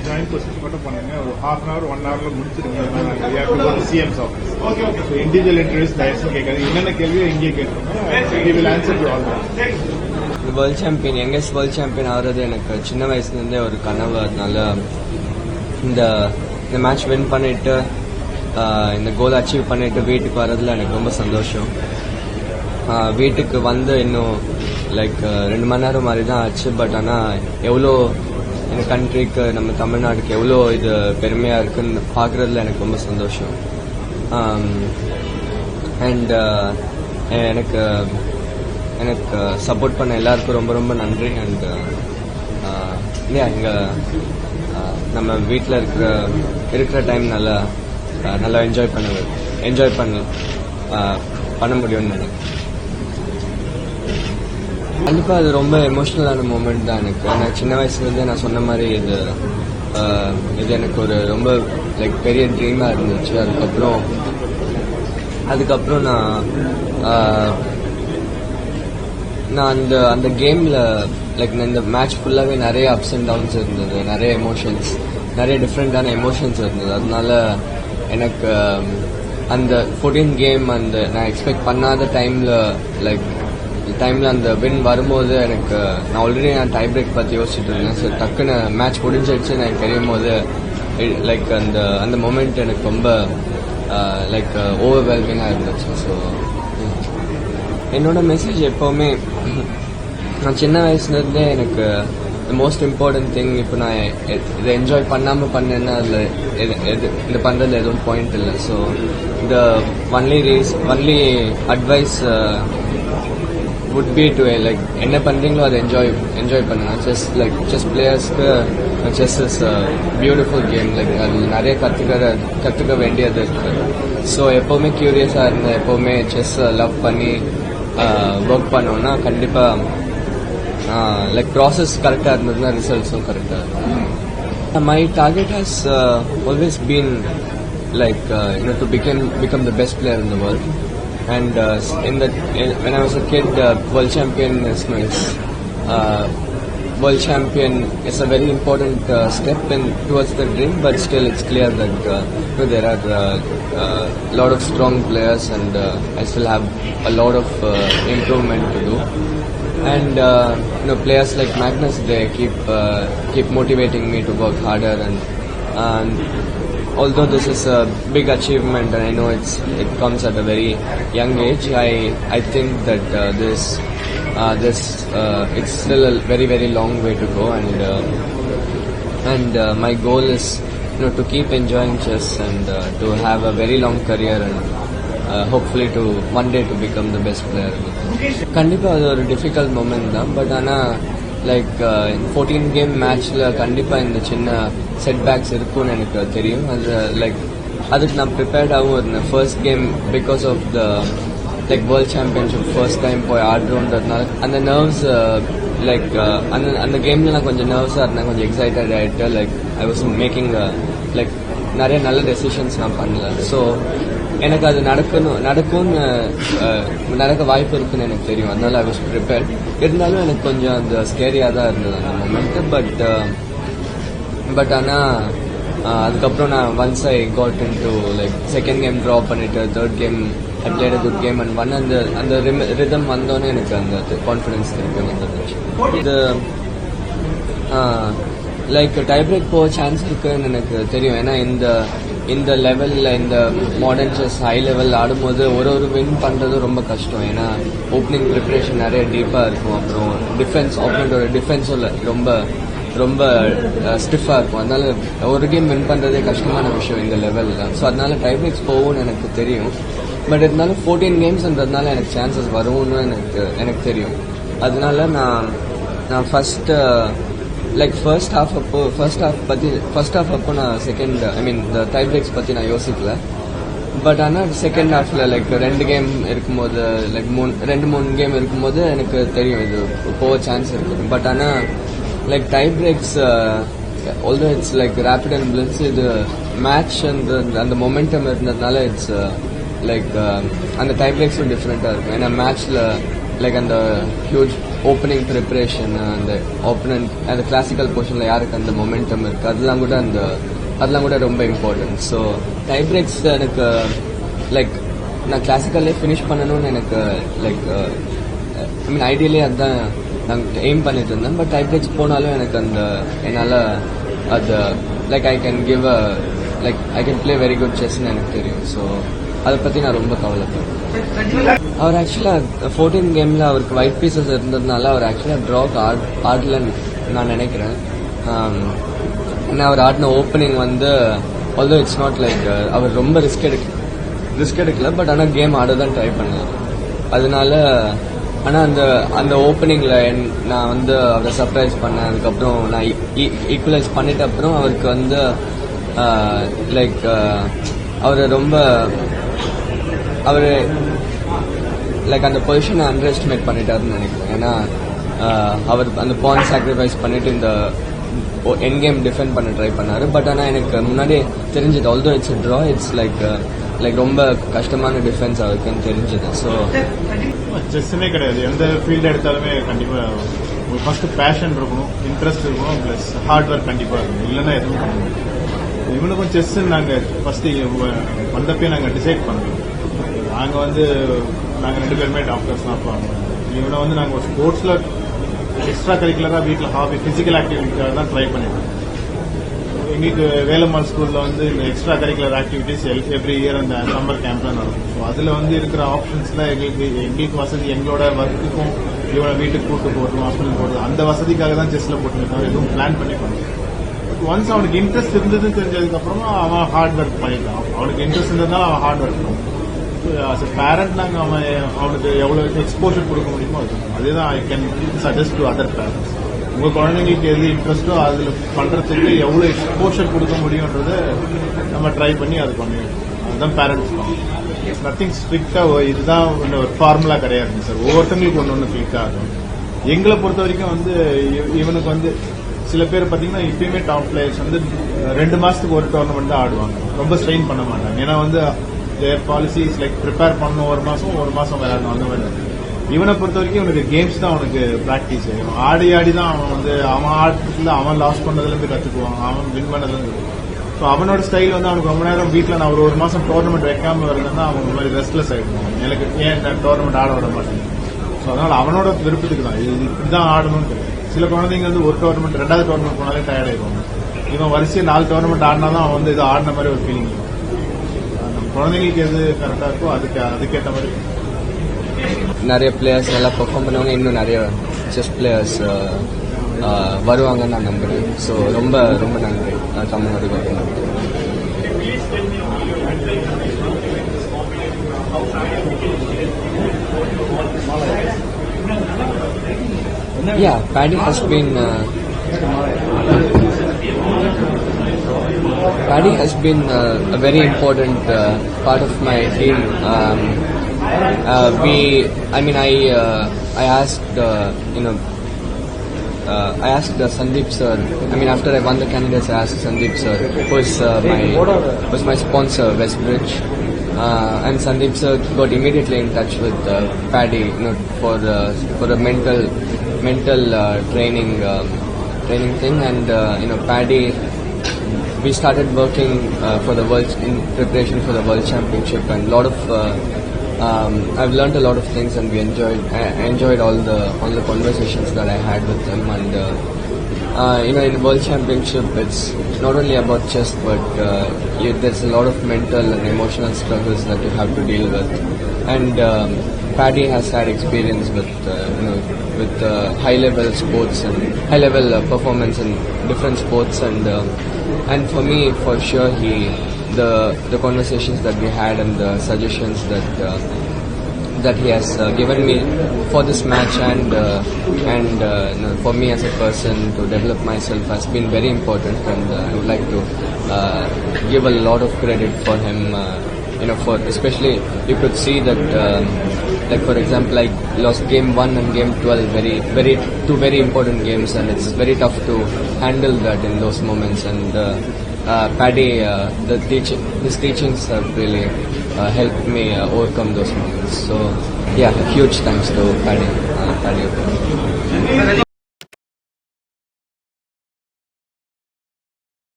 Join procedure மட்டும் பண்ணுங்க. ஒரு half an hour 1 hourல முடிச்சிருங்க. CMs office. So individual interviews தயவுசெய்து கேட்காது. என்னென்ன கேள்வியோ இங்கே கேட்டுருங்க. Answer to all. World champion, youngest world champion ஆகிறது எனக்கு சின்ன வயசுலேருந்தே ஒரு கனவு. அதனால இந்த மேட்ச் வின் பண்ணிட்டு இந்த கோல் அச்சீவ் பண்ணிட்டு வீட்டுக்கு வர்றதுல எனக்கு ரொம்ப சந்தோஷம். வீட்டுக்கு வந்து இன்னும் லைக் 2 மணி நேரம் மாதிரி தான் ஆச்சு. பட் ஆனால் எவ்வளோ எங்க கண்ட்ரிக்கு, நம்ம தமிழ்நாடுக்கு எவ்வளோ இது பெருமையாக இருக்குன்னு பார்க்குறதுல எனக்கு ரொம்ப சந்தோஷம். அண்ட் எனக்கு எனக்கு சப்போர்ட் பண்ண எல்லாருக்கும் ரொம்ப ரொம்ப நன்றி. அண்ட் இங்கே நம்ம வீட்டில் இருக்கிற டைம் நல்லா என்ஜாய் பண்ண முடியும்னு நினைக்கிறேன். கண்டிப்பாக அது ரொம்ப எமோஷ்னலான மூமெண்ட் தான் எனக்கு. ஆனால் சின்ன வயசுலேருந்தே நான் சொன்ன மாதிரி இது எனக்கு ஒரு ரொம்ப லைக் பெரிய ட்ரீமாக இருந்துச்சு. அதுக்கப்புறம் நான் அந்த கேமில் லைக் இந்த மேட்ச் ஃபுல்லாகவே நிறைய அப்ஸ் அண்ட் டவுன்ஸ் இருந்தது, நிறைய எமோஷன்ஸ், நிறைய டிஃப்ரெண்டான எமோஷன்ஸ் இருந்தது. அதனால எனக்கு அந்த 14 கேம் நான் எக்ஸ்பெக்ட் பண்ணாத டைமில் அந்த வின் வரும்போது நான் ஆல்ரெடி டை பிரேக் பற்றி யோசிச்சுட்டு இருந்தேன். ஸோ டக்குன்னு மேட்ச் முடிஞ்சிடுச்சு எனக்கு தெரியும் போது லைக் அந்த மொமெண்ட் எனக்கு ரொம்ப லைக் ஓவர்வெல்மிங்காக இருந்துச்சு. ஸோ என்னோட மெசேஜ் எப்போவுமே, நான் சின்ன வயசுலேருந்தே எனக்கு மோஸ்ட் இம்பார்ட்டன்ட் திங், இப்போ நான் இதை என்ஜாய் பண்ணாமல் பண்ணேன்னா அதில் இது பண்ணுறதுல எதுவும் பாயிண்ட் இல்லை. ஸோ இந்த only advice would be to like என்ன பண்றீங்களோ அதை என்ஜாய் பண்ணுங்க. செஸ் பிளேயர்ஸ்க்கு chess is beautiful game. Like அது நிறைய கற்றுக்க வேண்டியது இருக்கு. ஸோ எப்போவுமே கியூரியஸாக இருந்தேன். எப்போவுமே செஸ் லவ் பண்ணி ஒர்க் பண்ணோன்னா கண்டிப்பாக லைக் ப்ராசஸ் கரெக்டாக இருந்ததுன்னா ரிசல்ட்ஸும் கரெக்டாக இருக்கும். My target has always been like to become the best player in the world. And when I was a kid, world champion is a very important step towards the dream. But still, it's clear that there are a lot of strong players, and I still have a lot of improvement to do. And players like Magnus, they keep motivating me to work harder. And although this is a big achievement, and I know it comes at a very young age, I think that it's still a very very long way to go, and my goal is to keep enjoying chess and to have a very long career, and hopefully to one day to become the best player. Kandipa அது ஒரு difficult moment தான். But ஆனால் like 14 game மேட்ச்ல கண்டிப்பாக இந்த சின்ன setbacks இருக்கும்னு எனக்கு தெரியும். அது லைக் அதுக்கு நான் ப்ரிப்பேர்டாகவும் இருந்தேன். First game because of the like world championship first time போய் ஆடுறோன்றதுனால அந்த நர்வ்ஸ் லைக் அந்த கேம்ல நான் கொஞ்சம் நர்வ்ஸாக இருந்தேன், கொஞ்சம் எக்ஸைட்டட் ஆகிட்டு. Like I was making like நிறைய நல்ல டெசிஷன்ஸ் நான் பண்ணல. ஸோ எனக்கு அது நடக்கும்னு நடக்க வாய்ப்பு இருக்குன்னு எனக்கு தெரியும். அதனால ஐ வாஸ் ப்ரிப்பேர்ட். இருந்தாலும் எனக்கு கொஞ்சம் அந்த ஸ்கேரியாக தான் இருந்தது அந்த மொமெண்ட். பட் ஆனால் அதுக்கப்புறம் நான் once I got into like second game draw பண்ணிட்டு third game I played a good game and one அந்த ரிதம் வந்தோன்னே எனக்கு அந்த கான்ஃபிடன்ஸ் திருப்பி வந்துருந்துச்சு. இது லைக் டை பிரேக் போக சான்ஸ் இருக்குன்னு எனக்கு தெரியும். ஏன்னா இந்த லெவலில் இந்த மாடர்ன் செஸ் ஹை லெவலில் ஆடும்போது ஒரு வின் பண்ணுறது ரொம்ப கஷ்டம். ஏன்னா ஓப்பனிங் ப்ரிப்பரேஷன் நிறைய டீப்பாக இருக்கும். அப்புறம் ஆப்போனண்டோட டிஃபென்ஸும் ரொம்ப ஸ்டிஃபாக இருக்கும். அதனால ஒரு கேம் வின் பண்ணுறதே கஷ்டமான விஷயம் இந்த லெவலில். ஸோ அதனால டை பிரேக்ஸ் போகும்னு எனக்கு தெரியும். பட் இருந்தாலும் 14 கேம்ஸ்ன்றதுனால எனக்கு சான்சஸ் வரும்னு எனக்கு தெரியும். அதனால நான் ஃபர்ஸ்ட் ஹாஃப் அப்போ நான் இந்த டை பிரேக்ஸ் பற்றி நான் யோசிக்கல. பட் ஆனால் செகண்ட் ஹாஃப்ல லைக் 2 கேம் இருக்கும்போது லைக் 2-3 கேம் இருக்கும்போது எனக்கு தெரியும் இது போக சான்ஸ் இருக்குது. பட் ஆனால் like tie breaks although it's like rapid and blitz, இது மேட்ச் அந்த மொமெண்டம் இருந்ததுனால இட்ஸ் லைக் அந்த டை பிரேக்ஸும் டிஃப்ரெண்ட்டாக இருக்கும். ஏன்னா மேட்ச்சில் லைக் அந்த ஹியூஜ் ஓப்பனிங் ப்ரிப்பரேஷன் அந்த ஓப்பனன்ட் அந்த கிளாசிக்கல் போர்ஷனில் யாருக்கு அந்த மொமெண்டம் இருக்குது அதெல்லாம் கூட ரொம்ப இம்பார்ட்டன்ட். ஸோ டை பிரேக்ஸ் எனக்கு லைக் நான் கிளாசிக்கல்லே ஃபினிஷ் பண்ணணும்னு எனக்கு லைக் ஐ மீன் ஐடியலி அதுதான் நாங்கள் எய்ம் பண்ணிட்டு இருந்தேன். பட் டை பிரேக்ஸ் போனாலும் எனக்கு என்னால் அது like I can give like I can play very good செஸ்ன்னு எனக்கு தெரியும். ஸோ அதை பற்றி நான் ரொம்ப கவலைப்படுறேன். அவர் ஆக்சுவலாக 14 கேமில் அவருக்கு ஒயிட் பீசஸ் இருந்ததுனால அவர் ஆக்சுவலாக ட்ராக்கு ஆடலன்னு நான் நினைக்கிறேன். அவர் ஆடின opening although it's not like அவர் ரொம்ப ரிஸ்க் எடுக்கல. பட் ஆனால் கேம் ஆட தான் ட்ரை பண்ணார். அதனால ஆனால் அந்த ஓப்பனிங்கில் நான் அவரை சர்ப்ரைஸ் பண்ணேன். அதுக்கப்புறம் நான் ஈக்குவலைஸ் பண்ணிட்ட அப்புறம் அவருக்கு லைக் அவர் லைக் அந்த பொசிஷனை அண்டர் எஸ்டிமேட் பண்ணிட்டாருன்னு நினைக்கிறேன். ஏன்னா அவர் அந்த பாயிண்ட் சாக்ரிஃபைஸ் பண்ணிட்டு இந்த என் கேம் டிஃபெண்ட் பண்ண ட்ரை பண்ணாரு. பட் ஆனால் எனக்கு முன்னாடியே தெரிஞ்சது although it's draw it's like ரொம்ப கஷ்டமான டிஃபென்ஸ் அவருக்குன்னு தெரிஞ்சது. ஸோ செஸ்ஸுமே கிடையாது, எந்த ஃபீல்டு எடுத்தாலுமே கண்டிப்பாக உங்களுக்கு ஃபர்ஸ்ட் பேஷன் இருக்கணும், இன்ட்ரெஸ்ட் இருக்கணும், ப்ளஸ் ஹார்ட் ஒர்க் கண்டிப்பாக இருக்கணும். இல்லைன்னா எதுவும் பண்ண முடியும். இவனுக்கும் செஸ்ஸு நாங்கள் ஃபர்ஸ்ட் வந்தப்பே நாங்கள் டிசைட் பண்ணோம். நாங்கள் 2 பேருமே டாக்டர்ஸ் தான் பண்ணுவோம். இவனை நாங்கள் ஸ்போர்ட்ஸில் எக்ஸ்ட்ரா கரிக்குலராக வீட்டில் ஹாபி ஃபிசிக்கல் ஆக்டிவிட்டிக்காக தான் ட்ரை பண்ணிடுவோம். எங்களுக்கு வேலம்மாள் ஸ்கூலில் இந்த extra curricular activities every year அந்த சம்மர் கேம்ப் தான் நடக்கும். ஸோ அதில் இருக்கிற ஆப்ஷன்ஸில் எங்களுக்கு வசதி எங்களோட ஒர்க்குக்கும் இவனை வீட்டுக்கு கூட்டு போகிறதும் ஹாஸ்பிட்டல் போகிறது அந்த வசதிக்காக தான் செஸ்ஸில் போட்டுருக்காங்க. எதுவும் பிளான் பண்ணி பண்ணுவோம். ஒன்ஸ் அவனுக்கு இன்ட்ரெஸ்ட் இருந்ததுன்னு தெரிஞ்சதுக்கப்புறமா அவன் ஹார்ட் ஒர்க் பண்ணிட்டான். அவனுக்கு இன்ட்ரெஸ்ட் இருந்ததுனால அவன் ஹார்ட் ஒர்க் பண்ணுவான். ஆஸ் எ பேரண்ட் நாங்கள் அவனுக்கு எவ்வளோ எக்ஸ்போஷர் கொடுக்க முடியுமோ அதுதான் I can suggest to other parents. உங்கள் குழந்தைங்களுக்கு எது இன்ட்ரெஸ்ட்டோ அதில் பண்ணுறதுக்கு எவ்வளோ எக்ஸ்போஷர் கொடுக்க முடியுன்றதை நம்ம ட்ரை பண்ணி அது பண்ணிடுவோம். அதுதான் பேரண்ட்ஸ் இட்ஸ் நத்திங் ஸ்ட்ரிக்டாக இதுதான் ஒரு ஃபார்முலா கிடையாது சார். ஒவ்வொருத்தங்களுக்கு ஒன்று கிளிக் ஆகும். எங்களை பொறுத்த வரைக்கும் இவனுக்கு சில பேர் பார்த்தீங்கன்னா இப்பயுமே டாப் பிளேயர்ஸ் 2 மாசத்துக்கு ஒரு டோர்னமெண்ட் தான் ஆடுவாங்க. ரொம்ப ஸ்ட்ரெயின் பண்ண மாட்டாங்க. ஏன்னா தேர் பாலிசி இஸ் லைக் ப்ரிப்பேர் பண்ணணும், ஒரு மாசம் விளையாடணும் அந்த மாதிரி. இவனை பொறுத்த வரைக்கும் இவனுக்கு கேம்ஸ் தான் அவனுக்கு ப்ராக்டிஸ். ஆடி தான் அவன் ஆடுறதுல அவன் லாஸ் பண்ணதுலேருந்து கற்றுக்குவான், அவன் வின் பண்ணதுலேருந்து. ஸோ அவனோட ஸ்டைல் அவனுக்கு ரொம்ப நேரம் வீட்டில் நான் ஒரு மாசம் டோர்னமெண்ட் வைக்காம இருந்தேன்னா அவன் இந்த மாதிரி ரெஸ்ட்லெஸ் ஆகிடுவான். எனக்கு ஏன் டோர்னமெண்ட் ஆட விட மாட்டேன். ஸோ அதனால அவனோட விருப்பத்துக்கு தான் இப்படிதான் ஆடணும்னு தெரியும். சில குழந்தைங்க ஒரு டோர்னமெண்ட் 2வது டோர்னமெண்ட் போனாலே டயர்ட் ஆயிடுவாங்க. இவன் வரிசையை 4 டோர்னமெண்ட் ஆடினா தான் அவன் இது ஆடின மாதிரி ஒரு ஃபீலிங். நம்ம குழந்தைங்களுக்கு எது கரெக்டாக இருக்கோ அதுக்கேற்ற மாதிரி நிறைய பிளேயர்ஸ் நல்லா பெர்ஃபார்ம் பண்ணுவாங்க. இன்னும் நிறைய செஸ் பிளேயர்ஸ் வருவாங்கன்னு நான் நம்புறேன். ஸோ ரொம்ப ரொம்ப நன்றி Tamil Nadu government. Yeah, Paddy has been a very important part of my team. I asked Sandeep sir. After I won the candidates, I asked Sandeep sir, who was my sponsor, Westbridge. And Sandeep sir got immediately in touch with Paddy, for a mental training thing. And Paddy, we started working in preparation for the World Championship, and I've learned a lot of things, and I enjoyed all the conversations that I had with him. And in World Championship, it's not only about chess, but there's a lot of mental and emotional struggles that you have to deal with. And Paddy has had experience with high-level sports and high-level performance in different sports. And for me, for sure, the conversations that we had and the suggestions that he has given me for this match and for me as a person to develop myself has been very important. And I would like to give a lot of credit for him for especially you could see that like for example I lost game 1 and game 12, two very important games, and it's very tough to handle that in those moments. And Paddy, his teachings have really helped me overcome those moments. So yeah, huge thanks to Paddy.